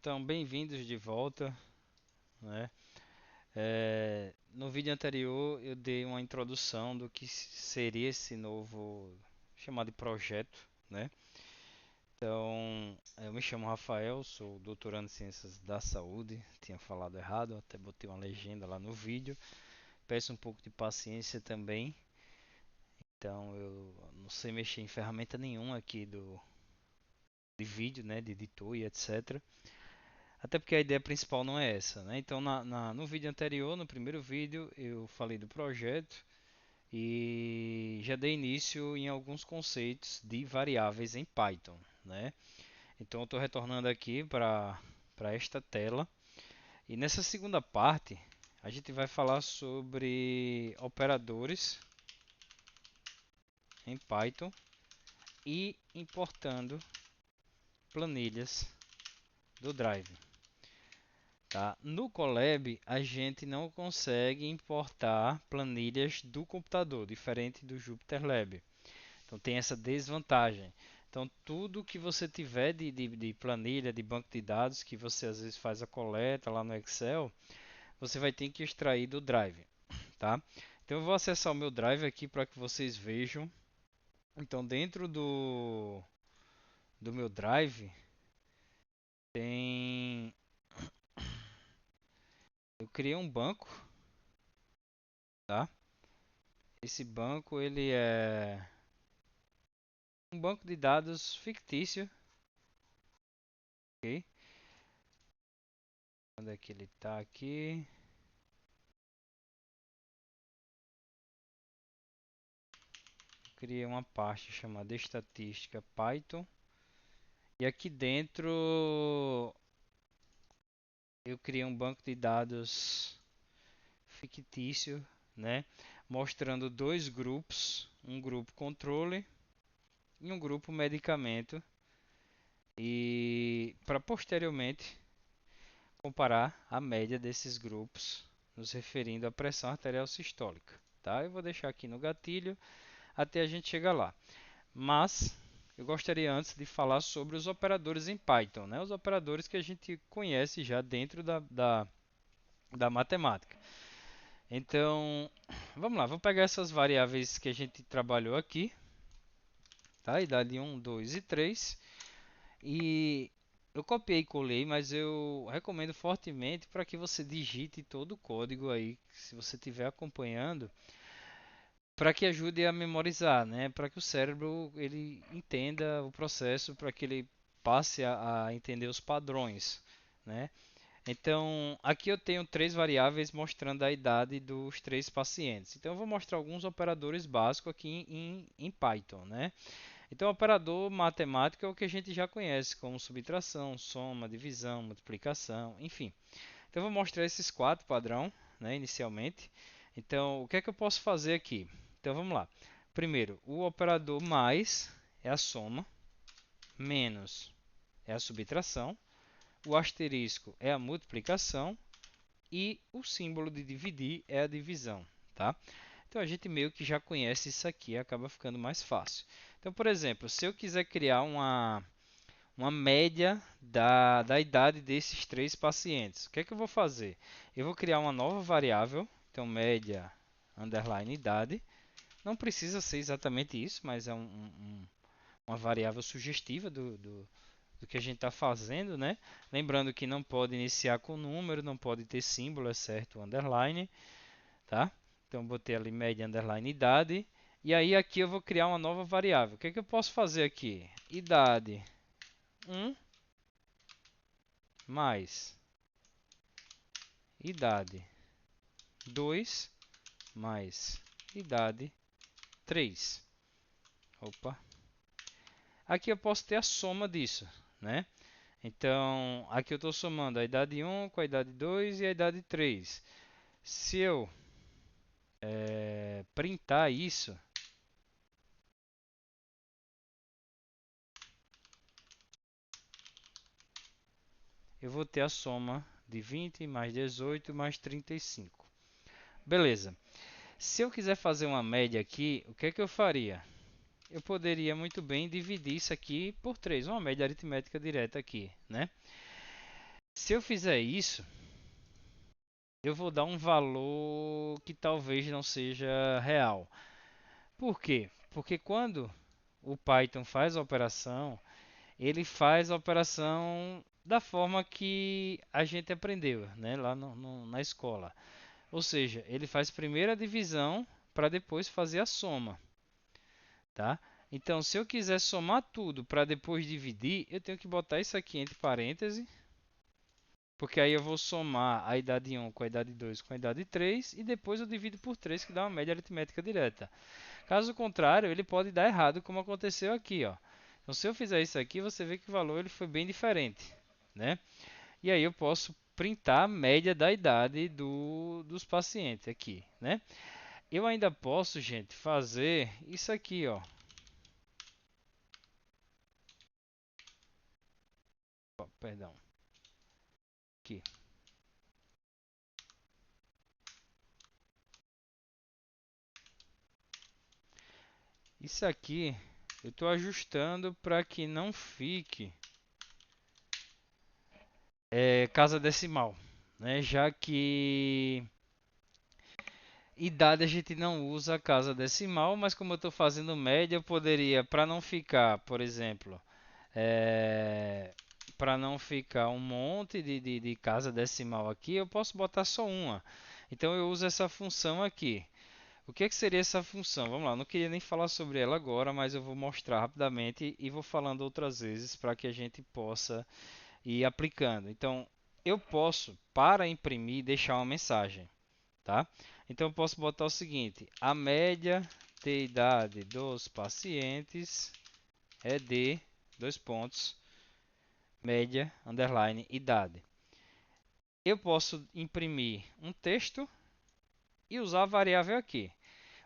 Então, bem-vindos de volta, né? No vídeo anterior eu dei uma introdução do que seria esse novo chamado de projeto, né? Então, eu me chamo Rafael, sou doutorando em Ciências da Saúde, tinha falado errado, até botei uma legenda lá no vídeo. Peço um pouco de paciência também. Então, eu não sei mexer em ferramenta nenhuma aqui de vídeo, né, de editor e etc. Até porque a ideia principal não é essa, né? Então, no vídeo anterior, no primeiro vídeo, eu falei do projeto e já dei início em alguns conceitos de variáveis em Python, né? Então, eu estou retornando aqui para esta tela e nessa segunda parte a gente vai falar sobre operadores em Python e importando planilhas do Drive. Tá? No Colab, a gente não consegue importar planilhas do computador, diferente do Jupyter Lab. Então tem essa desvantagem. Então tudo que você tiver de planilha, de banco de dados, que você às vezes faz a coleta lá no Excel, você vai ter que extrair do Drive, tá? Então eu vou acessar o meu Drive aqui para que vocês vejam. Então dentro do meu Drive tem, eu criei um banco, tá? Esse banco ele é um banco de dados fictício, ok? Onde é que ele está aqui? Criei uma parte chamada estatística Python e aqui dentro eu criei um banco de dados fictício, né? Mostrando dois grupos, um grupo controle e um grupo medicamento, e para posteriormente comparar a média desses grupos, nos referindo à pressão arterial sistólica, tá? Eu vou deixar aqui no gatilho até a gente chegar lá. Mas eu gostaria antes de falar sobre os operadores em Python, né? Os operadores que a gente conhece já dentro da matemática. Então, vamos lá, vou pegar essas variáveis que a gente trabalhou aqui, tá? Idade 1, 2 e 3. E eu copiei e colei, mas eu recomendo fortemente para que você digite todo o código aí, se você estiver acompanhando, para que ajude a memorizar, né? Para que o cérebro ele entenda o processo, para que ele passe a entender os padrões, né? Então, aqui eu tenho três variáveis mostrando a idade dos três pacientes. Então, eu vou mostrar alguns operadores básicos aqui em Python, né? Então, o operador matemático é o que a gente já conhece, como subtração, soma, divisão, multiplicação, enfim. Então, eu vou mostrar esses quatro padrão, né, inicialmente. Então, o que é que eu posso fazer aqui? Então, vamos lá. Primeiro, o operador mais é a soma, menos é a subtração, o asterisco é a multiplicação e o símbolo de dividir é a divisão, tá? Então, a gente meio que já conhece isso aqui, acaba ficando mais fácil. Então, por exemplo, se eu quiser criar uma média da idade desses três pacientes, o que é que eu vou fazer? Eu vou criar uma nova variável, então média underline idade. Não precisa ser exatamente isso, mas é uma variável sugestiva do que a gente está fazendo, né? Lembrando que não pode iniciar com número, não pode ter símbolo, exceto underline, tá? Então botei ali média underline idade. E aí aqui eu vou criar uma nova variável. O que é que eu posso fazer aqui? Idade 1 mais idade 2 mais idade 3. Opa. Aqui eu posso ter a soma disso, né? Então, aqui eu estou somando a idade 1 com a idade 2 e a idade 3. Se eu printar isso, eu vou ter a soma de 20 mais 18 mais 35. Beleza. Se eu quiser fazer uma média aqui, o que é que eu faria? Eu poderia muito bem dividir isso aqui por 3, uma média aritmética direta aqui, né? Se eu fizer isso, eu vou dar um valor que talvez não seja real. Por quê? Porque quando o Python faz a operação, ele faz a operação da forma que a gente aprendeu, né, lá na escola. Ou seja, ele faz primeiro a divisão para depois fazer a soma, tá? Então, se eu quiser somar tudo para depois dividir, eu tenho que botar isso aqui entre parênteses, porque aí eu vou somar a idade 1 com a idade 2 com a idade 3 e depois eu divido por 3 que dá uma média aritmética direta. Caso contrário, ele pode dar errado, como aconteceu aqui, ó. Então, se eu fizer isso aqui, você vê que o valor ele foi bem diferente, né? E aí eu posso printar a média da idade dos pacientes aqui, né? Eu ainda posso, gente, fazer isso aqui, ó. Perdão, aqui. Isso aqui eu estou ajustando para que não fique casa decimal, né? Já que idade a gente não usa casa decimal, mas como eu estou fazendo média, eu poderia, para não ficar, por exemplo, para não ficar um monte de casa decimal aqui, eu posso botar só uma. Então eu uso essa função aqui. O que é que seria essa função? Vamos lá, eu não queria nem falar sobre ela agora, mas eu vou mostrar rapidamente e vou falando outras vezes para que a gente possa ir aplicando. Então, eu posso, para imprimir, deixar uma mensagem, tá? Então, eu posso botar o seguinte: a média de idade dos pacientes é de dois pontos, média, underline, idade. Eu posso imprimir um texto e usar a variável aqui.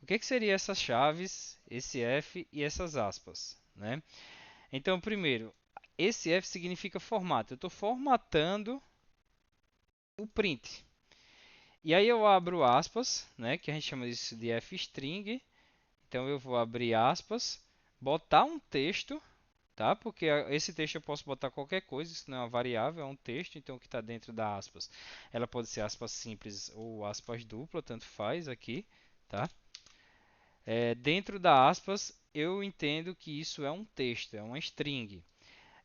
O que seria essas chaves, esse F e essas aspas, né? Então, primeiro, esse F significa formato. Eu estou formatando o print. E aí eu abro aspas, né? Que a gente chama isso de F-string. Então eu vou abrir aspas, botar um texto, tá? Porque esse texto eu posso botar qualquer coisa, isso não é uma variável, é um texto, então o que está dentro da aspas, ela pode ser aspas simples ou aspas dupla, tanto faz aqui, tá? Dentro da aspas, eu entendo que isso é um texto, é uma string.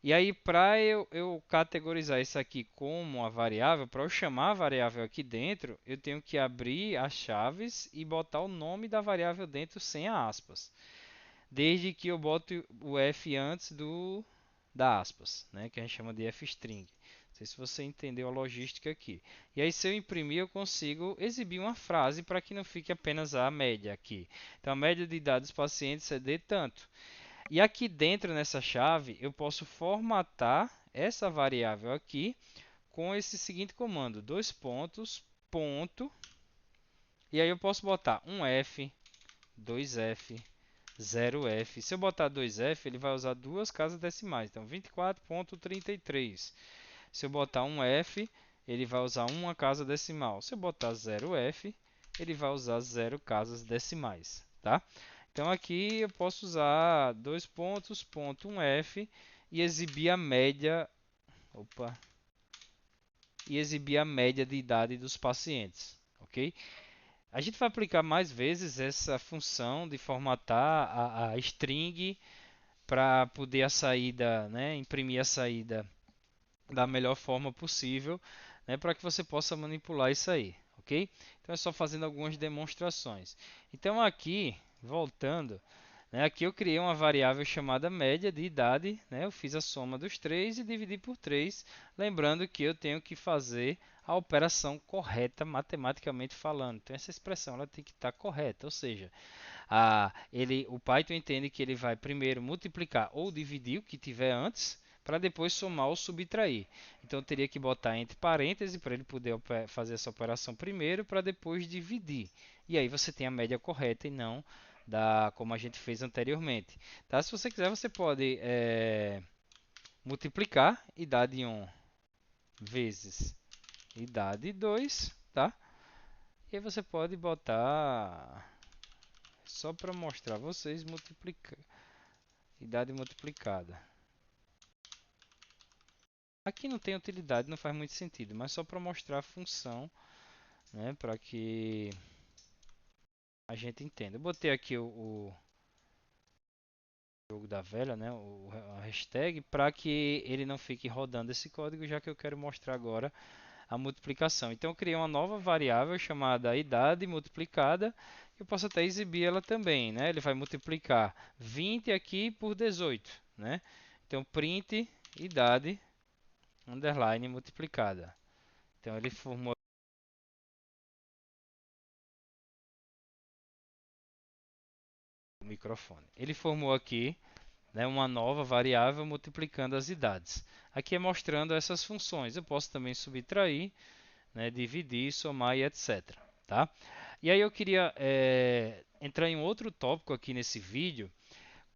E aí, para eu categorizar isso aqui como uma variável, para eu chamar a variável aqui dentro, eu tenho que abrir as chaves e botar o nome da variável dentro sem aspas. Desde que eu bote o f antes da aspas, né, que a gente chama de f-string. Não sei se você entendeu a logística aqui. E aí, se eu imprimir, eu consigo exibir uma frase para que não fique apenas a média aqui. Então, a média de dados pacientes é de tanto. E aqui dentro nessa chave, eu posso formatar essa variável aqui com esse seguinte comando: dois pontos, ponto. E aí eu posso botar um f, 2f, 0f. Se eu botar 2f, ele vai usar duas casas decimais. Então, 24.33. Se eu botar um f, ele vai usar uma casa decimal. Se eu botar 0f, ele vai usar zero casas decimais, tá? Então aqui eu posso usar dois pontos, ponto 1f e exibir a média, opa, e exibir a média de idade dos pacientes, ok? A gente vai aplicar mais vezes essa função de formatar a string para poder a saída, né, imprimir a saída da melhor forma possível, né, para que você possa manipular isso aí, ok? Então é só fazendo algumas demonstrações. Então aqui, voltando, né, aqui eu criei uma variável chamada média de idade, né, eu fiz a soma dos três e dividi por 3, lembrando que eu tenho que fazer a operação correta matematicamente falando. Então essa expressão ela tem que estar correta, ou seja, o Python entende que ele vai primeiro multiplicar ou dividir o que tiver antes, para depois somar ou subtrair. Então eu teria que botar entre parênteses para ele poder fazer essa operação primeiro, para depois dividir. E aí você tem a média correta e não como a gente fez anteriormente. Tá? Se você quiser, você pode multiplicar idade 1 vezes idade 2, tá? E aí você pode botar só para mostrar a vocês idade multiplicada. Aqui não tem utilidade, não faz muito sentido, mas só para mostrar a função, né, para que a gente entenda. Eu botei aqui o jogo da velha, né, a hashtag, para que ele não fique rodando esse código, já que eu quero mostrar agora a multiplicação. Então eu criei uma nova variável chamada idade multiplicada. Eu posso até exibir ela também, né? Ele vai multiplicar 20 aqui por 18, né? Então print idade underline multiplicada. Então ele formou o microfone. Ele formou aqui, né, uma nova variável multiplicando as idades. Aqui é mostrando essas funções. Eu posso também subtrair, né, dividir, somar e etc. Tá? E aí eu queria entrar em outro tópico aqui nesse vídeo,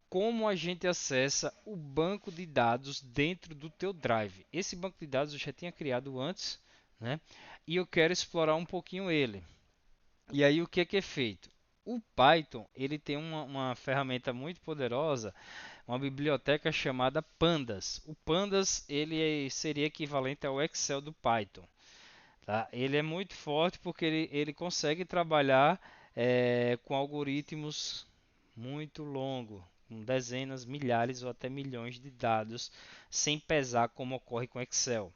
como a gente acessa o banco de dados dentro do teu Drive. Esse banco de dados eu já tinha criado antes, né? E eu quero explorar um pouquinho ele. E aí o que é feito? O Python ele tem uma ferramenta muito poderosa, uma biblioteca chamada Pandas. O Pandas ele seria equivalente ao Excel do Python. Tá? Ele é muito forte porque ele consegue trabalhar com algoritmos muito longos, com dezenas, milhares ou até milhões de dados, sem pesar como ocorre com Excel.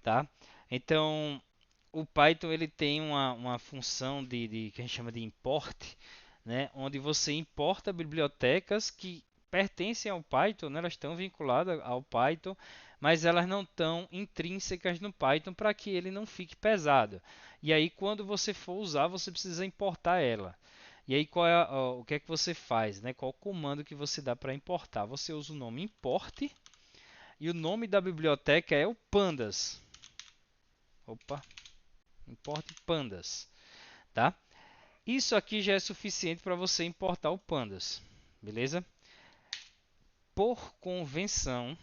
Tá? Então, o Python ele tem uma função que a gente chama de import, né? Onde você importa bibliotecas que pertencem ao Python, né? Elas estão vinculadas ao Python, mas elas não estão intrínsecas no Python para que ele não fique pesado. E aí, quando você for usar, você precisa importar ela. E aí, o que é que você faz, né? Qual o comando que você dá para importar? Você usa o nome import e o nome da biblioteca é o pandas. Opa, import pandas, tá? Isso aqui já é suficiente para você importar o pandas, beleza? Por convenção,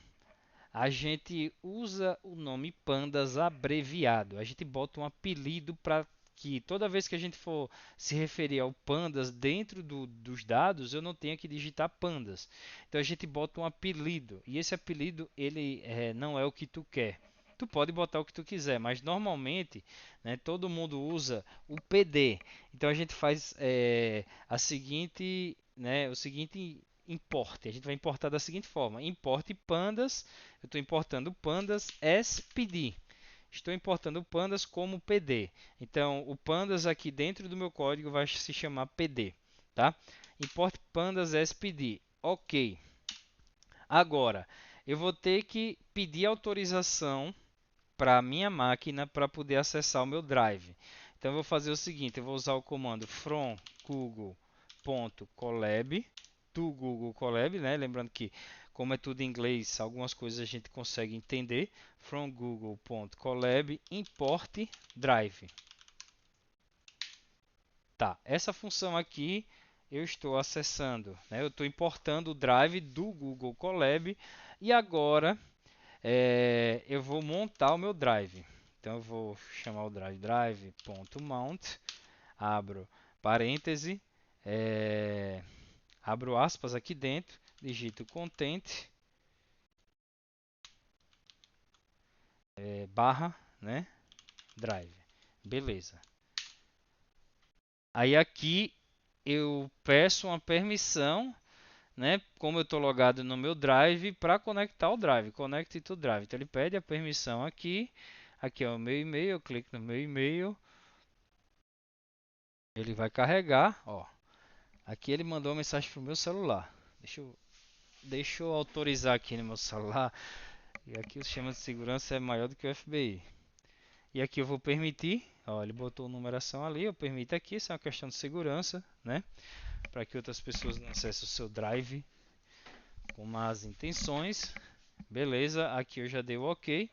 a gente usa o nome pandas abreviado. A gente bota um apelido para que toda vez que a gente for se referir ao pandas dentro dos dados, eu não tenha que digitar pandas. Então a gente bota um apelido e esse apelido ele não é o que tu quer. Tu pode botar o que tu quiser, mas normalmente, né, todo mundo usa o PD. Então a gente faz o seguinte import. A gente vai importar da seguinte forma: import pandas. Eu estou importando pandas as PD. Estou importando pandas como PD. Então, o pandas aqui dentro do meu código vai se chamar PD, tá? Import pandas as PD. Ok. Agora, eu vou ter que pedir autorização para a minha máquina para poder acessar o meu drive. Então, eu vou fazer o seguinte: eu vou usar o comando from google.colab do Google Colab, né? Lembrando que, como é tudo em inglês, algumas coisas a gente consegue entender. From google.colab import drive. Tá, essa função aqui eu estou acessando, né? Eu estou importando o drive do Google Colab e agora eu vou montar o meu drive. Então eu vou chamar o drive.mount, abro parêntese, abro aspas aqui dentro, digito content barra, né, drive. Beleza. Aí aqui eu peço uma permissão, né, como eu estou logado no meu drive, para conectar o drive, connect to drive. Então ele pede a permissão aqui. Aqui é o meu e-mail, eu clico no meu e-mail, ele vai carregar, ó. Aqui ele mandou uma mensagem pro meu celular. Deixa eu autorizar aqui no meu celular. E aqui o sistema de segurança é maior do que o FBI. E aqui eu vou permitir, ó, ele botou numeração ali, eu permito aqui, isso é uma questão de segurança, né? Para que outras pessoas não acessem o seu drive com más intenções. Beleza, aqui eu já dei o OK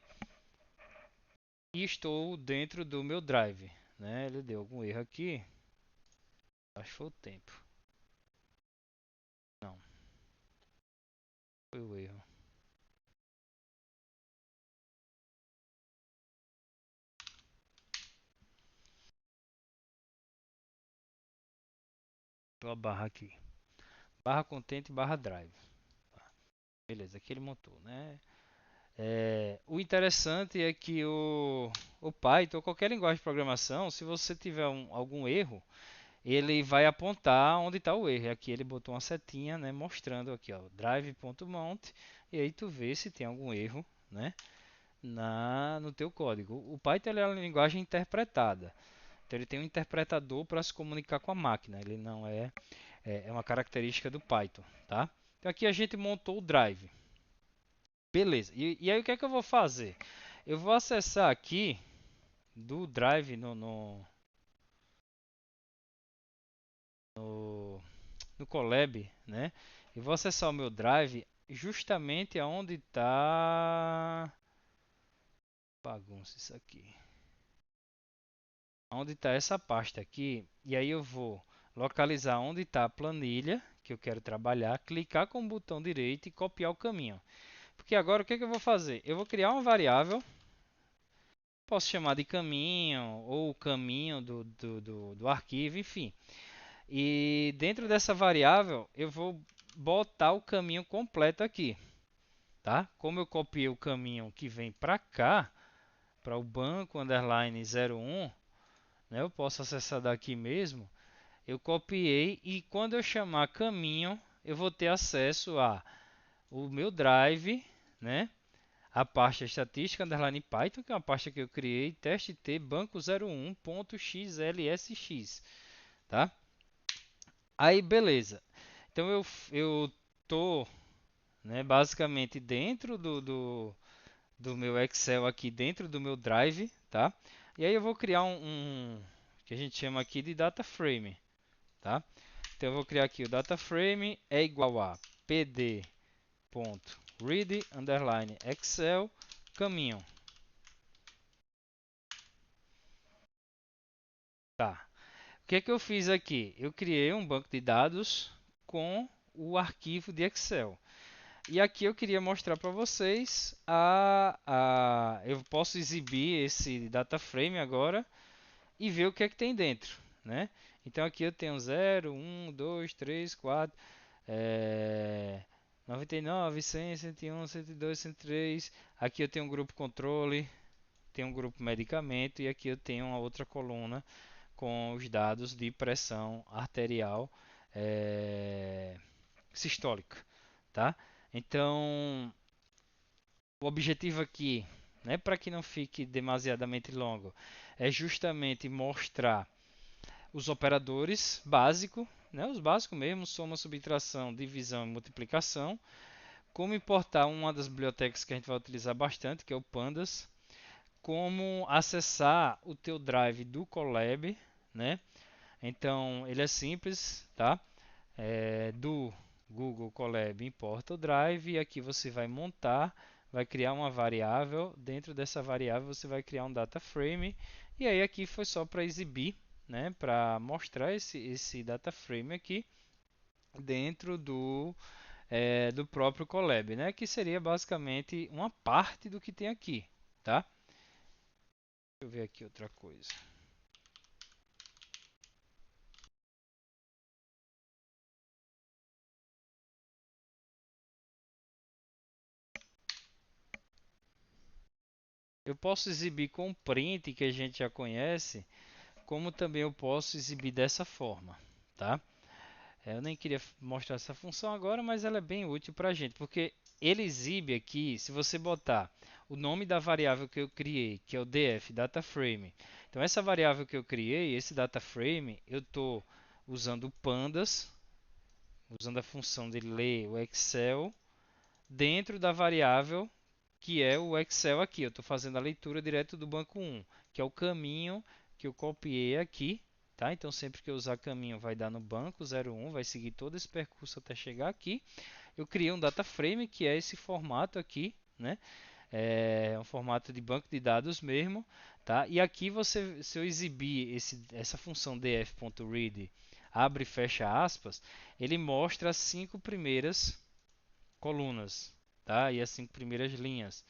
e estou dentro do meu drive, né? Ele deu algum erro aqui, acho que foi o tempo. Não, foi o erro. Foi a barra aqui. Barra content barra drive. Beleza, aqui ele montou, né? O interessante é que o Python, ou qualquer linguagem de programação, se você tiver algum erro, ele vai apontar onde está o erro. E aqui ele botou uma setinha, né, mostrando aqui, ó, drive.mount, e aí tu vê se tem algum erro, né, no teu código. O Python ele é uma linguagem interpretada, então ele tem um interpretador para se comunicar com a máquina. Ele não é uma característica do Python, tá? Então aqui a gente montou o drive, beleza. E aí o que é que eu vou fazer? Eu vou acessar aqui do drive no Colab, né? E vou acessar o meu drive justamente aonde está bagunça isso aqui. Onde está essa pasta aqui? E aí eu vou localizar onde está a planilha que eu quero trabalhar, clicar com o botão direito e copiar o caminho. Porque agora o que é que eu vou fazer? Eu vou criar uma variável, posso chamar de caminho ou caminho do arquivo, enfim. E dentro dessa variável eu vou botar o caminho completo aqui, tá? Como eu copiei o caminho que vem para cá, para o banco underline 01, né? Eu posso acessar daqui mesmo. Eu copiei e quando eu chamar caminho, eu vou ter acesso a o meu drive, né? A pasta estatística underline Python, que é uma pasta que eu criei, teste T banco 01.xlsx, tá? Aí beleza. Então eu tô, né, basicamente dentro do meu Excel aqui dentro do meu Drive, tá? E aí eu vou criar um que a gente chama aqui de data frame, tá? Então eu vou criar aqui o data frame é igual a pd.read underline excel caminho, tá? O que é que eu fiz aqui? Eu criei um banco de dados com o arquivo de Excel. E aqui eu queria mostrar para vocês eu posso exibir esse data frame agora e ver o que é que tem dentro, né? Então aqui eu tenho 0, 1, 2, 3, 4, 99, 100, 101, 102, 103. Aqui eu tenho um grupo controle, tenho um grupo medicamento e aqui eu tenho uma outra coluna com os dados de pressão arterial é, sistólica, tá? Então o objetivo aqui, né, para que não fique demasiadamente longo, é justamente mostrar os operadores básicos, né, os básicos mesmo, soma, subtração, divisão e multiplicação, como importar uma das bibliotecas que a gente vai utilizar bastante, que é o Pandas, como acessar o teu drive do Colab, né? Então ele é simples, tá? Do Google Colab importa o drive e aqui você vai montar, vai criar uma variável, dentro dessa variável você vai criar um data frame e aí aqui foi só para exibir, né, para mostrar esse data frame aqui dentro do próprio Colab, né, que seria basicamente uma parte do que tem aqui, tá? Deixa eu ver aqui outra coisa. Eu posso exibir com print que a gente já conhece, como também eu posso exibir dessa forma, tá? Eu nem queria mostrar essa função agora, mas ela é bem útil para a gente, porque ele exibe aqui, se você botar o nome da variável que eu criei, que é o df dataframe. Então essa variável que eu criei, esse dataframe, eu estou usando o pandas, usando a função de ler o Excel dentro da variável que é o Excel aqui. Eu estou fazendo a leitura direto do banco 1, que é o caminho que eu copiei aqui. Tá? Então, sempre que eu usar caminho, vai dar no banco 01, vai seguir todo esse percurso até chegar aqui. Eu criei um data frame, que é esse formato aqui, né? É um formato de banco de dados mesmo. Tá? E aqui, se eu exibir essa função df.read, abre e fecha aspas, ele mostra as 5 primeiras colunas, tá? E as 5 primeiras linhas,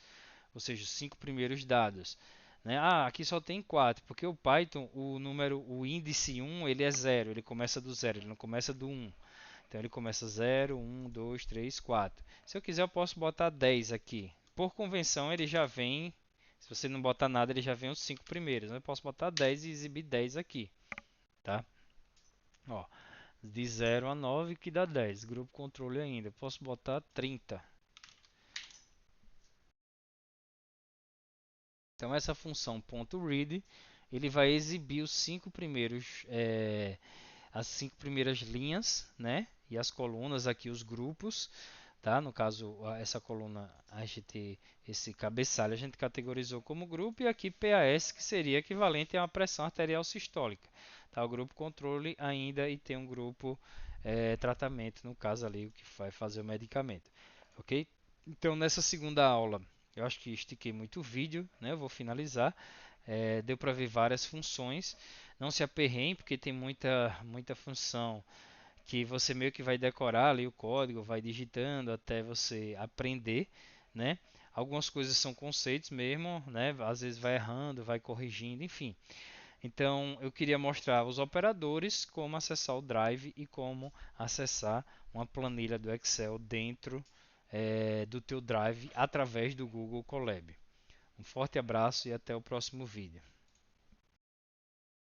ou seja, os 5 primeiros dados. Né? Ah, aqui só tem 4, porque o Python, o índice 1, ele é 0, ele começa do 0, ele não começa do 1. Então ele começa 0, 1, 2, 3, 4. Se eu quiser eu posso botar 10 aqui, por convenção ele já vem, se você não botar nada, ele já vem os 5 primeiros. Eu posso botar 10 e exibir 10 aqui, tá? Ó, de 0 a 9 que dá 10. Grupo controle ainda. Eu posso botar 30. Então essa função .read ele vai exibir os 5 primeiros, as 5 primeiras linhas, né? E as colunas aqui, os grupos, tá? No caso, essa coluna, esse cabeçalho a gente categorizou como grupo e aqui PAS, que seria equivalente a uma pressão arterial sistólica. Tá? O grupo controle ainda e tem um grupo tratamento, no caso ali, o que vai fazer o medicamento. Ok? Então, nessa segunda aula, eu acho que estiquei muito o vídeo, né? Eu vou finalizar. Deu para ver várias funções. Não se aperreiem, porque tem muita função que você meio que vai decorar ali o código, vai digitando até você aprender, né? Algumas coisas são conceitos mesmo, né? Às vezes vai errando, vai corrigindo, enfim. Então, eu queria mostrar os operadores, como acessar o Drive e como acessar uma planilha do Excel dentro do teu Drive através do Google Colab. Um forte abraço e até o próximo vídeo.